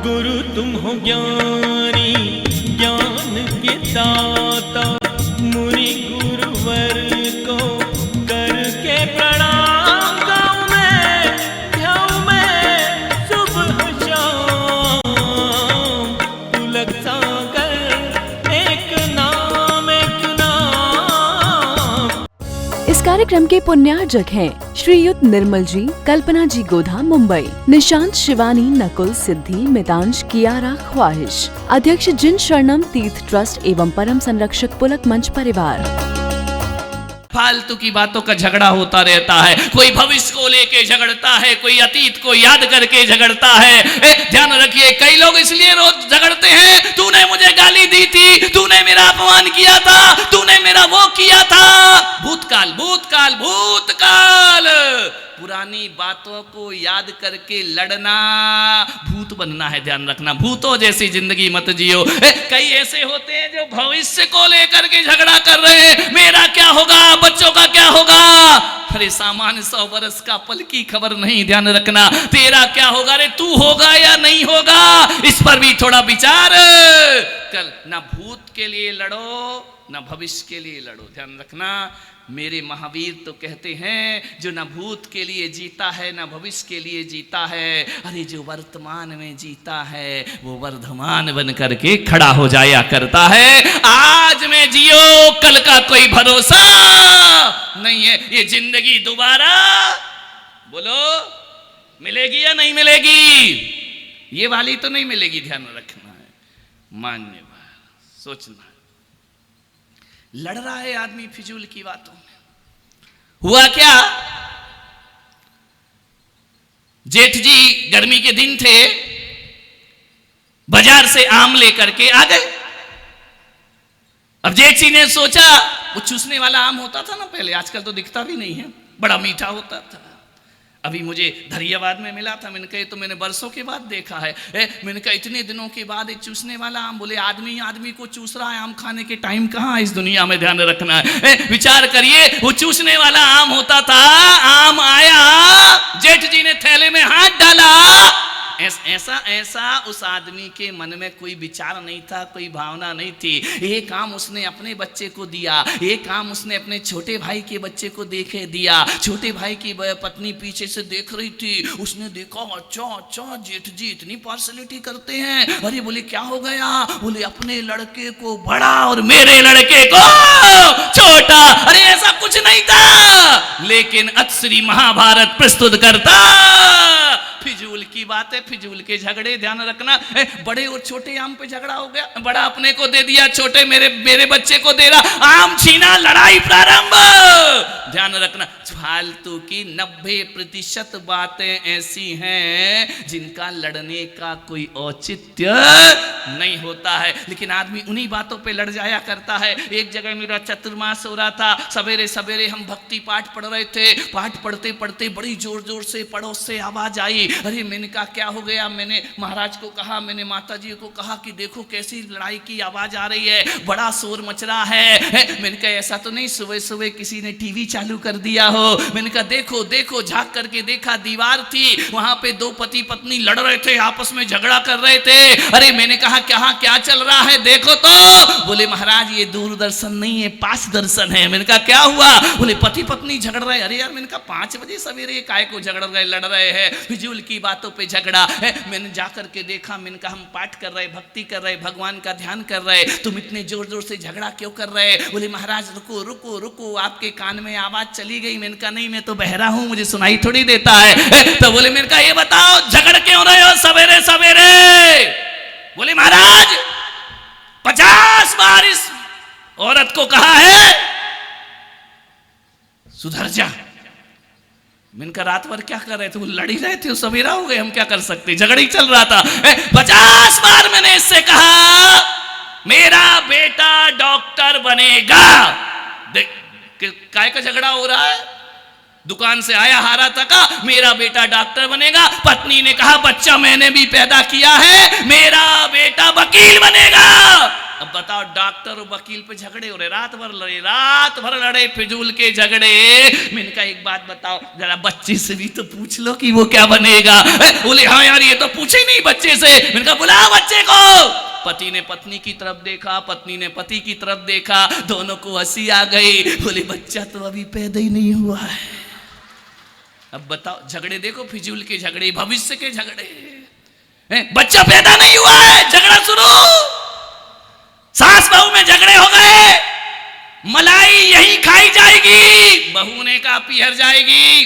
गुरु तुम हो ज्ञानी ज्ञान के दाता, मुनि गुरुवर को करके प्रणाम गाऊं मैं सुबह शाम। तुलक सागर एक नाम इस कार्यक्रम के पुण्यार्जक हैं श्रीयुत निर्मल जी, कल्पना जी गोधा मुंबई, निशांत शिवानी नकुल सिद्धि मितांश कियारा ख्वाहिश, अध्यक्ष जिन शरणम तीर्थ ट्रस्ट एवं परम संरक्षक पुलक मंच परिवार। फालतू की बातों का झगड़ा होता रहता है, कोई भविष्य को लेके झगड़ता है, कोई अतीत को याद करके झगड़ता है। ध्यान रखिए, कई लोग इसलिए रोज झगड़ते हैं, तूने मुझे गाली दी थी, तूने मेरा अपमान किया था, तूने मेरा वो किया था। भूतकाल भूतकाल भूतकाल, पुरानी बातों को याद करके लड़ना भूत बनना है। ध्यान रखना, भूतों जैसी जिंदगी मत जियो। कई ऐसे होते हैं जो भविष्य को लेकर के झगड़ा कर रहे हैं, मेरा क्या होगा, बच्चों का क्या होगा। अरे सामान्य 100 वर्ष का पल की खबर नहीं, ध्यान रखना। तेरा क्या होगा, अरे तू होगा या नहीं होगा, इस पर भी थोड़ा विचार कर। ना भूत के लिए लड़ो ना भविष्य के लिए लड़ो। ध्यान रखना, मेरे महावीर तो कहते हैं जो ना भूत के लिए जीता है ना भविष्य के लिए जीता है, अरे जो वर्तमान में जीता है वो वर्धमान बन करके खड़ा हो जाया करता है। आज में जियो, कल का कोई भरोसा नहीं है। ये जिंदगी दोबारा बोलो मिलेगी या नहीं मिलेगी, ये वाली तो नहीं मिलेगी। ध्यान रखना है, मानने वाला सोचना। लड़ रहा है आदमी फिजूल की बातों में। हुआ क्या, जेठ जी गर्मी के दिन थे, बाजार से आम लेकर के आ गए। अब जेठ जी ने सोचा, वो चूसने वाला आम होता था ना पहले, आजकल तो दिखता भी नहीं है, बड़ा मीठा होता था। अभी मुझे धरियाबाद में मिला था, मैंने कहा तो मैंने बरसों के बाद देखा है। मैंने कहा इतने दिनों के बाद एक चूसने वाला आम। बोले आदमी आदमी को चूस रहा है, आम खाने के टाइम कहाँ इस दुनिया में, ध्यान रखना है। विचार करिए, वो चूसने वाला आम होता था। आम आया, जेठ जी ने थैले में हाथ डाला, ऐसा उस आदमी के मन में कोई विचार नहीं था, कोई भावना नहीं थी। एक आम उसने अपने बच्चे को दिया, एक आम उसने अपने छोटे भाई के बच्चे को देखे दिया। छोटे भाई की पत्नी पीछे से देख रही थी, उसने देखा अच्छा जेठ जी इतनी पार्शलिटी करते हैं। अरे बोले क्या हो गया, बोले अपने लड़के को बड़ा और मेरे लड़के को छोटा। अरे ऐसा कुछ नहीं था, लेकिन अतश्री महाभारत प्रस्तुत करता। फिजूल की बात है, फिजूल के झगड़े। ध्यान रखना, बड़े और छोटे आम पे झगड़ा हो गया, बड़ा अपने को दे दिया, छोटे मेरे बच्चे को दे रहा, आम छीना, लड़ाई प्रारंभ। ध्यान रखना, फालतू की 90% बातें ऐसी हैं जिनका लड़ने का कोई औचित्य नहीं होता है, लेकिन आदमी उन्हीं बातों पे लड़ जाया करता है। एक जगह मेरा चतुर्मास हो रहा था, सवेरे सवेरे हम भक्ति पाठ पढ़ रहे थे। पाठ पढ़ते पढ़ते बड़ी जोर जोर से पड़ोस से आवाज आई। अरे मैंने कहा क्या हो गया, मैंने महाराज को कहा, मैंने माता जी को कहा कि देखो कैसी लड़ाई की आवाज आ रही है, बड़ा शोर मच रहा है। मैंने कहा ऐसा तो नहीं सुबह सुबह किसी ने टीवी चालू कर दिया हो। मैंने कहा देखो देखो, झांक करके देखा, दीवार थी, वहां पे दो पति पत्नी लड़ रहे थे, आपस में झगड़ा कर रहे थे। अरे मैंने कहा क्या चल रहा है देखो तो। बोले महाराज ये दूरदर्शन नहीं है, पास दर्शन है। मैंने कहा क्या हुआ, बोले पति पत्नी झगड़ रहे। अरे यार, मैंने कहा 5 बजे सवेरे काय को झगड़ रहे, लड़ रहे हैं, फिजूल की बातों पे झगड़ा है। मैंने जाकर के देखा, मैंने कहा हम पाठ कर रहे, भक्ति कर रहे, भगवान का ध्यान कर रहे, तुम इतने जोर जोर से झगड़ा क्यों कर रहे। बोले महाराज रुको रुको रुको, आपके कान में आवाज चली गई। मैंने कहा नहीं, मैं तो बहरा हूं, मुझे सुनाई थोड़ी देता है। तो बोले मैंने कहा ये बताओ झगड़ क्यों रहे हो सवेरे सवेरे। बोले महाराज 50 बार इस औरत को कहा है सुधर जा। मैंने कहा रात भर क्या कर रहे थे, वो लड़ ही रहे थे, सवेरा हो गए, हम क्या कर सकते, झगड़ा ही चल रहा था। 50 बार मैंने इससे कहा मेरा बेटा डॉक्टर बनेगा। काय का झगड़ा हो रहा है, दुकान से आया हारा थका, मेरा बेटा डॉक्टर बनेगा। पत्नी ने कहा बच्चा मैंने भी पैदा किया है, मेरा बेटा वकील बनेगा। अब बताओ, डॉक्टर और वकील पे झगड़े हो रहे, रात भर लड़े फिजूल के झगड़े। मैंने कहा एक बात बताओ, जरा बच्चे से भी तो पूछ लो कि वो क्या बनेगा। बोले हाँ यार ये तो पूछे नहीं बच्चे से। मैंने कहा बुलाओ बच्चे को। पति ने पत्नी की तरफ देखा, पत्नी ने पति की तरफ देखा, दोनों को हंसी आ गई। बोले बच्चा तो अभी पैदा ही नहीं हुआ है। अब बताओ, झगड़े देखो, फिजूल के झगड़े, भविष्य के झगड़े। बच्चा पैदा नहीं हुआ है, झगड़ा शुरू। सास बहू में झगड़े हो गए, मलाई यही खाई जाएगी। बहू ने कहा पीहर जाएगी,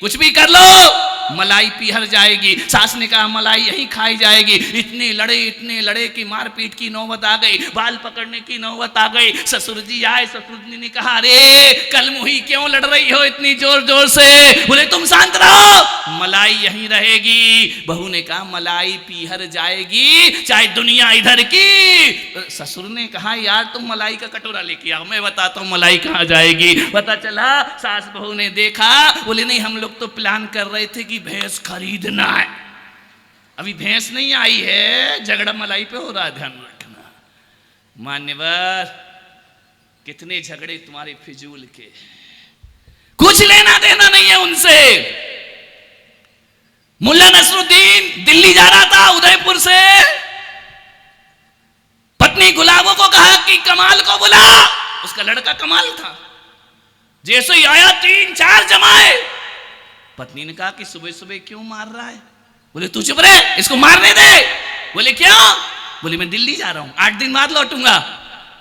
कुछ भी कर लो मलाई पीहर जाएगी। सास ने कहा मलाई यही खाई जाएगी। इतने लड़े कि मारपीट की नौबत आ गई, बाल पकड़ने की नौबत आ गई। ससुर जी आए, ससुर जी ने कहा अरे कल मुही क्यों लड़ रही हो इतनी जोर जोर से। बोले तुम शांत रहो, मलाई यहीं रहेगी। बहू ने कहा मलाई पीहर जाएगी, चाहे दुनिया इधर की। ससुर ने कहा यार तुम मलाई का कटोरा लेके आओ, मैं बताता हूँ मलाई कहाँ जाएगी। पता चला सास बहू ने देखा, बोले नहीं हम लोग तो प्लान कर रहे थे कि भैंस खरीदना है, अभी भैंस नहीं आई है, झगड़ा मलाई पे हो रहा है, ध्यान रखना। मान्यवर, कितने झगड़े तुम्हारे फिजूल के, कुछ लेना देना नहीं है उनसे। मुल्ला नसरुद्दीन दिल्ली जा रहा था उदयपुर से, पत्नी गुलाबों को कहा कि कमाल को बुला। उसका लड़का कमाल था, जैसे ही आया 3-4 जमाए। पत्नी ने कहा कि सुबह सुबह क्यों मार रहा है। बोले तू चुप रहे, इसको मारने दे। बोले क्यों। बोले मैं दिल्ली जा रहा हूं, 8 दिन बाद लौटूंगा।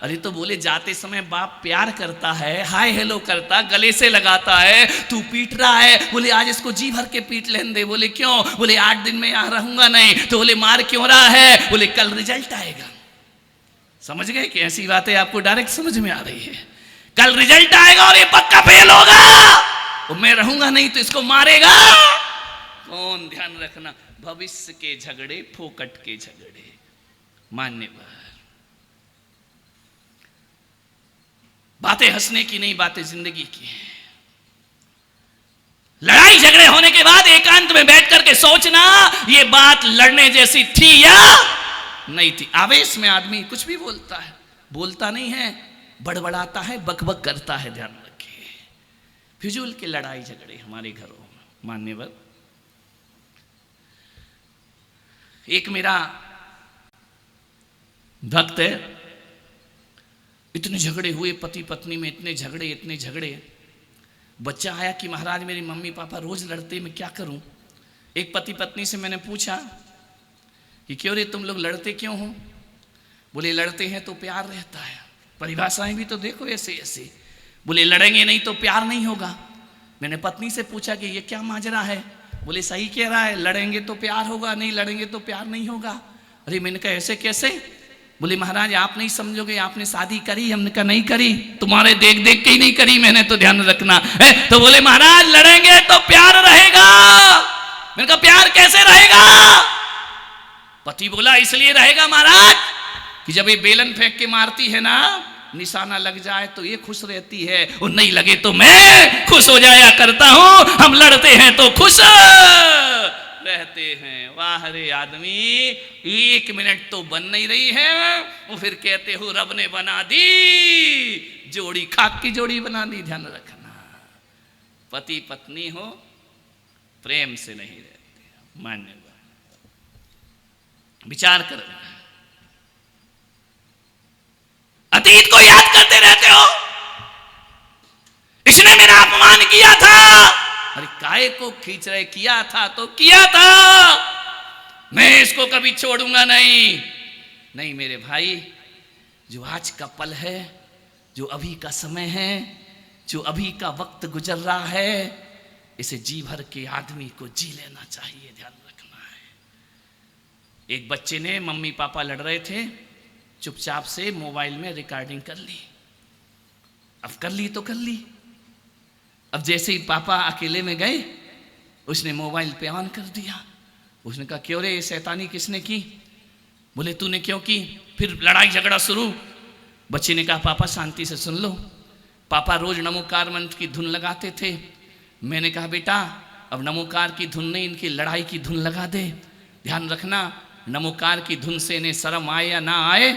अरे तो बोले जाते समय बाप प्यार करता है, हाय हेलो करता, गले से लगाता है, तू पीट रहा है। बोले आज इसको जी भर के पीट लेने दे। बोले क्यों। बोले 8 दिन में यहां रहूंगा नहीं। तो बोले मार क्यों रहा है। बोले कल रिजल्ट आएगा। समझ गए कि ऐसी बातें आपको डायरेक्ट समझ में आ रही है। कल रिजल्ट आएगा और ये पक्का फेल होगा, और मैं रहूंगा नहीं तो इसको मारेगा कौन। ध्यान रखना, भविष्य के झगड़े, फोकट के झगड़े। मान्यवर, बातें हंसने की नहीं, बातें जिंदगी की है। लड़ाई झगड़े होने के बाद एकांत में बैठ करके सोचना ये बात लड़ने जैसी थी या नहीं थी। आवेश में आदमी कुछ भी बोलता है, बोलता नहीं है, बड़बड़ाता है, बकबक करता है। ध्यान रखिए, फिजूल के लड़ाई झगड़े हमारे घरों में। मान्यवर, एक मेरा भक्त है, इतने झगड़े हुए पति पत्नी में, इतने झगड़े। बच्चा आया कि महाराज मेरी मम्मी पापा रोज लड़ते, मैं क्या करूं। एक पति पत्नी से मैंने पूछा कि क्यों रे तुम लोग लड़ते क्यों हो। बोले लड़ते हैं तो प्यार रहता है। परिभाषाएं भी तो देखो ऐसे ऐसे। बोले लड़ेंगे नहीं तो प्यार नहीं होगा। मैंने पत्नी से पूछा कि ये क्या माजरा है। बोले सही कह रहा है, लड़ेंगे तो प्यार होगा, नहीं लड़ेंगे तो प्यार नहीं होगा। अरे मैंने कहा ऐसे कैसे। बोले महाराज आप नहीं समझोगे, आपने शादी करी। हमने कहा नहीं करी, तुम्हारे देख देख के ही नहीं करी मैंने, तो ध्यान रखना। तो बोले महाराज लड़ेंगे तो प्यार रहेगा। मैंने कहा प्यार कैसे रहेगा। पति बोला इसलिए रहेगा महाराज कि जब ये बेलन फेंक के मारती है ना, निशाना लग जाए तो ये खुश रहती है, और नहीं लगे तो मैं खुश हो जाया करता हूं। हम लड़ते हैं तो खुश रहते हैं। वाह रे आदमी, 1 मिनट तो बन नहीं रही है, वो फिर कहते हो रब ने बना दी जोड़ी, खाक की जोड़ी बना दी। ध्यान रखना, पति पत्नी हो प्रेम से नहीं रहते। मान्य विचार करो, अतीत को याद करते रहते हो। इसने मेरा अपमान किया था, अरे काय को खींच रहे, किया था तो किया था, मैं इसको कभी छोड़ूंगा नहीं मेरे भाई। जो आज का पल है, जो अभी का समय है, जो अभी का वक्त गुजर रहा है, इसे जी भर के आदमी को जी लेना चाहिए। ध्यान रखना है। एक बच्चे ने, मम्मी पापा लड़ रहे थे, चुपचाप से मोबाइल में रिकॉर्डिंग कर ली। अब कर ली तो कर ली। अब जैसे ही पापा अकेले में गए, उसने मोबाइल पे ऑन कर दिया। उसने कहा क्यों रे, ये शैतानी किसने की। बोले तूने क्यों की। फिर लड़ाई झगड़ा शुरू। बच्चे ने कहा पापा शांति से सुन लो। पापा रोज नमोकार मंत्र की धुन लगाते थे। मैंने कहा बेटा अब नमोकार की धुन नहीं, इनकी लड़ाई की धुन लगा दे। ध्यान रखना, नमोकार की धुन से इन्हें शर्म आए या ना आए,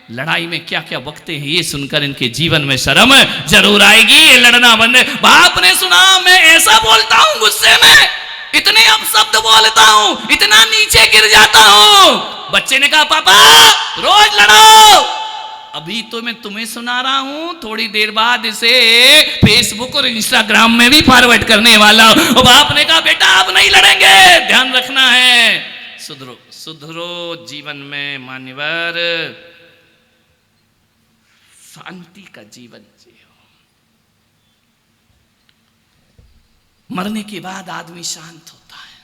लड़ाई में क्या क्या बकते हैं ये सुनकर इनके जीवन में शर्म जरूर आएगी। ये लड़ना बंद। बाप ने सुना मैं ऐसा बोलता हूं गुस्से में, इतने अपशब्द बोलता हूं, इतना नीचे गिर जाता हूं। बच्चे ने कहा पापा रोज लड़ो। अभी तो मैं तुम्हें सुना रहा हूं, थोड़ी देर बाद इसे फेसबुक और इंस्टाग्राम में भी फॉरवर्ड करने वाला हूं। और बाप ने कहा बेटा अब नहीं लड़ेंगे, ध्यान रखना है, सुधरो सुधरो जीवन में मान्यवर, शांति का जीवन जियो। मरने के बाद आदमी शांत होता है।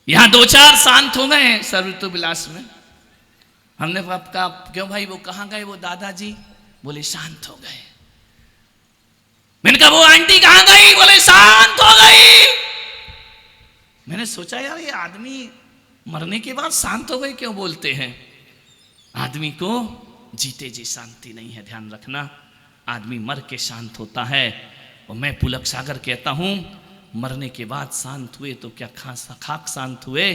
यहां 2-4 शांत हो गए सर्वऋतु विलास में। हमने कहा क्यों भाई वो कहां गए वो दादाजी? बोले शांत हो गए। मैंने कहा वो आंटी कहां गई? बोले शांत हो गई। मैंने सोचा यार ये आदमी मरने के बाद शांत हो गए क्यों बोलते हैं? आदमी को जीते जी शांति नहीं है, ध्यान रखना। आदमी मर के शांत होता है। और मैं पुलक सागर कहता हूं मरने के बाद शांत हुए तो क्या खाक शांत हुए?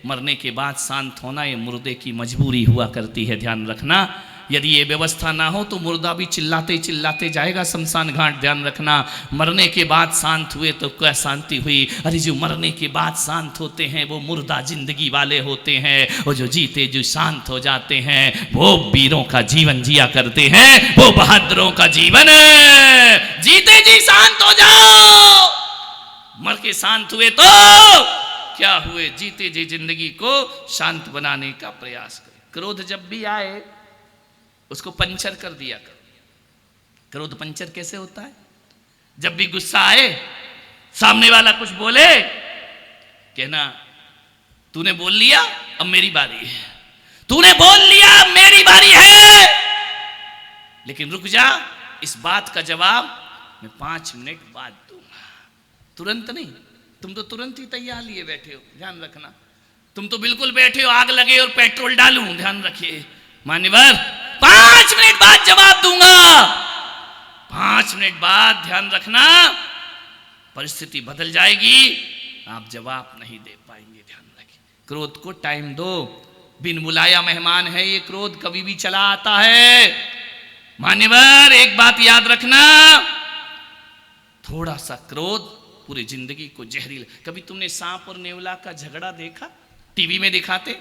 मरने के बाद शांत होना ये मुर्दे की मजबूरी हुआ करती है, ध्यान रखना। यदि ये व्यवस्था ना हो तो मुर्दा भी चिल्लाते चिल्लाते जाएगा शमशान घाट, ध्यान रखना। मरने के बाद शांत हुए तो क्या शांति हुई? अरे जो मरने के बाद शांत होते हैं वो मुर्दा जिंदगी वाले होते हैं, और जो जीते जो शांत हो जाते हैं वो वीरों का जीवन जिया करते हैं, वो बहादुरों का जीवन। जीते जी शांत हो जाओ। मर के शांत हुए तो क्या हुए? जीते जी जिंदगी को शांत बनाने का प्रयास करें। क्रोध जब भी आए उसको पंचर कर दिया करो। क्रोध पंचर कैसे होता है? जब भी गुस्सा आए, सामने वाला कुछ बोले, कहना तूने बोल लिया अब मेरी बारी है, तूने बोल लिया अब मेरी बारी है। लेकिन रुक जा, इस बात का जवाब मैं 5 मिनट बाद दूंगा, तुरंत नहीं। तुम तो तुरंत ही तैयार लिए बैठे हो, ध्यान रखना। तुम तो बिल्कुल बैठे हो आग लगे और पेट्रोल डालूं, ध्यान रखिए मान्यवर। 5 मिनट बाद जवाब दूंगा। 5 मिनट बाद ध्यान रखना परिस्थिति बदल जाएगी, आप जवाब नहीं दे पाएंगे, ध्यान रखिए। क्रोध को टाइम दो, बिन बुलाया मेहमान है ये क्रोध, कभी भी चला आता है। मान्यवर एक बात याद रखना, थोड़ा सा क्रोध पूरी जिंदगी को जहरीला। कभी तुमने सांप और नेवला का झगड़ा देखा? टीवी में दिखाते,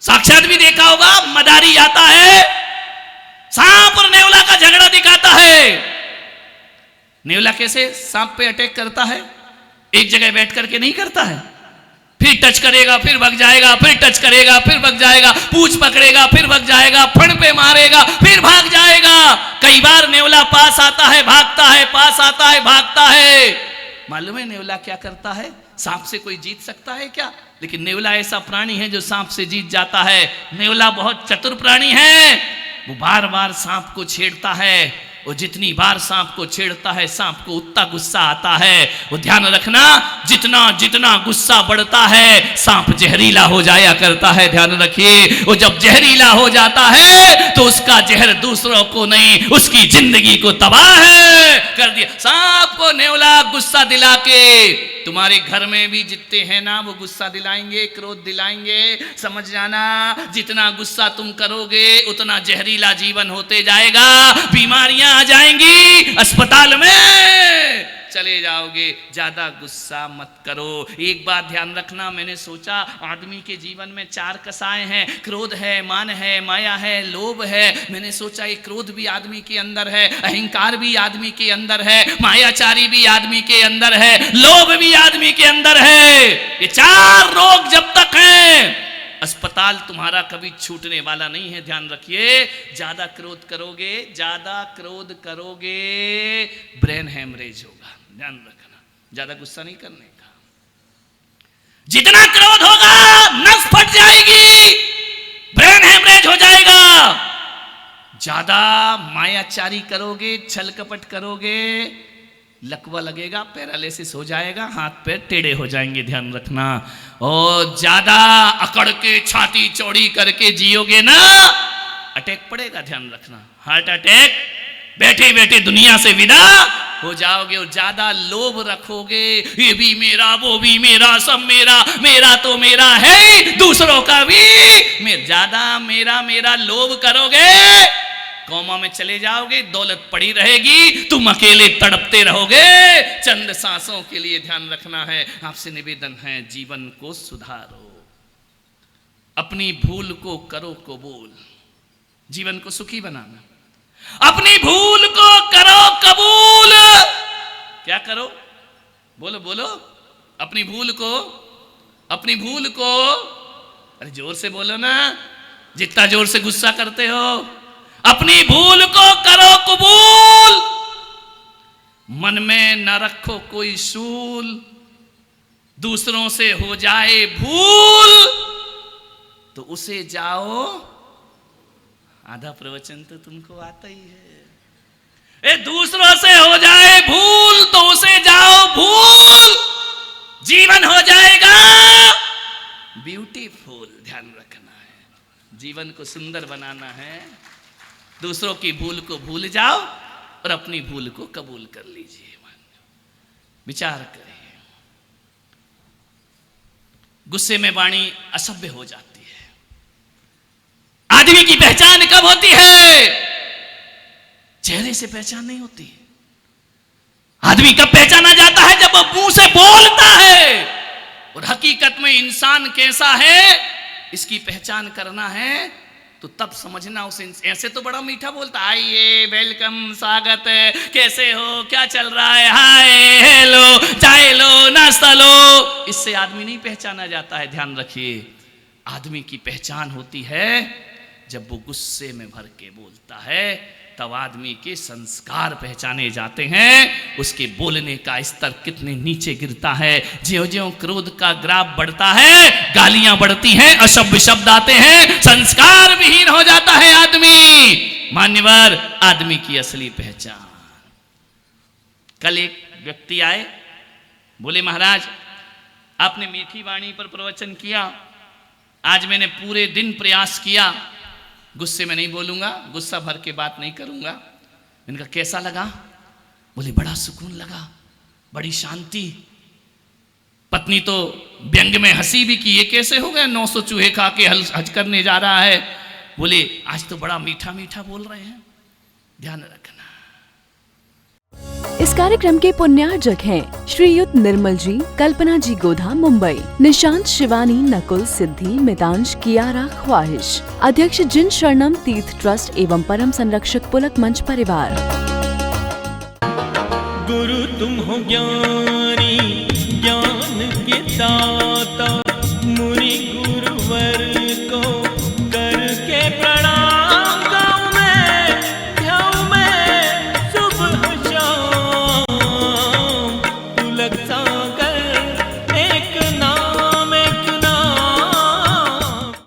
साक्षात भी देखा होगा। मदारी आता है, सांप और नेवला का झगड़ा दिखाता है। नेवला कैसे सांप पे अटैक करता है? एक जगह बैठ करके नहीं करता है, फिर टच करेगा फिर भग जाएगा, फिर टच करेगा फिर भग जाएगा, पूंछ पकड़ेगा फिर भग जाएगा, फण पे मारेगा फिर भाग जाएगा। कई बार नेवला पास आता है भागता है, पास आता है भागता है। मालूम है नेवला क्या करता है? सांप से कोई जीत सकता है क्या? लेकिन नेवला ऐसा प्राणी है जो सांप से जीत जाता है। नेवला बहुत चतुर प्राणी है, वो बार बार सांप को छेड़ता है, और जितनी बार सांप को छेड़ता है सांप को उतना गुस्सा आता है। वो ध्यान रखना, जितना जितना गुस्सा बढ़ता है सांप जहरीला हो जाया करता है, ध्यान रखिए। वो जब जहरीला हो जाता है तो उसका जहर दूसरों को नहीं उसकी जिंदगी को तबाह कर दिया। सांप को नेवला गुस्सा दिला के तुम्हारे घर में भी जितने हैं ना वो गुस्सा दिलाएंगे, क्रोध दिलाएंगे। समझ जाना, जितना गुस्सा तुम करोगे उतना जहरीला जीवन होते जाएगा, बीमारियां आ जाएंगी, अस्पताल में चले जाओगे। ज्यादा गुस्सा मत करो। एक बात ध्यान रखना, मैंने सोचा आदमी के जीवन में 4 कसाएं हैं, क्रोध है, मान है, माया है, लोभ है। मैंने सोचा ये क्रोध भी आदमी के अंदर है, अहंकार भी आदमी के अंदर है, मायाचारी भी आदमी के अंदर है, लोभ भी आदमी के अंदर है। ये 4 रोग जब तक हैं अस्पताल तुम्हारा कभी छूटने वाला नहीं है, ध्यान रखिए। ज्यादा क्रोध करोगे, ज्यादा क्रोध करोगे ब्रेन हैमरेज होगा, ध्यान रखना। ज्यादा गुस्सा नहीं करने का। जितना क्रोध होगा नस फट जाएगी, ब्रेन हैमरेज हो जाएगा। ज्यादा मायाचारी करोगे, छल कपट करोगे, लकवा लगेगा, पैरालिसिस हो जाएगा, हाथ पैर टेढ़े हो जाएंगे, ध्यान रखना। और ज्यादा अकड़ के छाती चौड़ी करके जियोगे ना अटैक पड़ेगा, ध्यान रखना। हार्ट अटैक, बैठे बैठे दुनिया से विदा हो जाओगे और ज्यादा लोभ रखोगे, ये भी मेरा वो भी मेरा सब मेरा, मेरा तो मेरा है ही, दूसरों का भी ज्यादा मेरा मेरा लोभ करोगे, कौमा में चले जाओगे, दौलत पड़ी रहेगी, तुम अकेले तड़पते रहोगे। चंद सांसों के लिए ध्यान रखना है। आपसे निवेदन है, जीवन को सुधारो, अपनी भूल को करो कबूल, जीवन को सुखी बनाना, अपनी भूल को करो कबूल। क्या करो? बोलो बोलो, अपनी भूल को, अपनी भूल को, अरे जोर से बोलो ना, जितना जोर से गुस्सा करते हो, अपनी भूल को करो कबूल, मन में न रखो कोई सूल, दूसरों से हो जाए भूल तो उसे जाओ, आधा प्रवचन तो तुमको आता ही है। दूसरों से हो जाए भूल तो उसे जाओ भूल, जीवन हो जाएगा ब्यूटीफुल। ध्यान रखना है, जीवन को सुंदर बनाना है, दूसरों की भूल को भूल जाओ और अपनी भूल को कबूल कर लीजिए। विचार करिए, गुस्से में वाणी असभ्य हो जाती है। आदमी की पहचान कब होती है? चेहरे से पहचान नहीं होती। आदमी कब पहचाना जाता है? जब वो मुंह से बोलता है। और हकीकत में इंसान कैसा है इसकी पहचान करना है तो तब समझना उसे। ऐसे तो बड़ा मीठा बोलता, आइए, वेलकम, स्वागत है, कैसे हो, क्या चल रहा है, हाय, हेलो, चाय लो, नाश्ता लो, इससे आदमी नहीं पहचाना जाता है। ध्यान रखिए, आदमी की पहचान होती है जब वो गुस्से में भर के बोलता है, तब आदमी के संस्कार पहचाने जाते हैं, उसके बोलने का स्तर कितने नीचे गिरता है। ज्यों-ज्यों क्रोध का ग्राफ बढ़ता है, गालियां बढ़ती हैं, असभ्य शब्द आते हैं, संस्कार विहीन हो जाता है आदमी। मान्यवर, आदमी की असली पहचान। कल एक व्यक्ति आए, बोले महाराज आपने मीठी वाणी पर प्रवचन किया, आज मैंने पूरे दिन प्रयास किया, गुस्से में नहीं बोलूंगा, गुस्सा भर के बात नहीं करूंगा। इनका कैसा लगा? बोले बड़ा सुकून लगा, बड़ी शांति। पत्नी तो व्यंग में हंसी भी की, ये कैसे हो गया 900 चूहे खा के हज करने जा रहा है। बोले आज तो बड़ा मीठा मीठा बोल रहे हैं। ध्यान रखना। इस कार्यक्रम के पुण्यार्जक हैं श्रीयुत निर्मल जी, कल्पना जी गोधा मुंबई, निशांत शिवानी नकुल सिद्धि मितांश कियारा ख्वाहिश, अध्यक्ष जिन शरणम तीर्थ ट्रस्ट एवं परम संरक्षक पुलक मंच परिवार। गुरु तुम हो ज्ञानी, ज्ञान के दाता, मुनि गुरु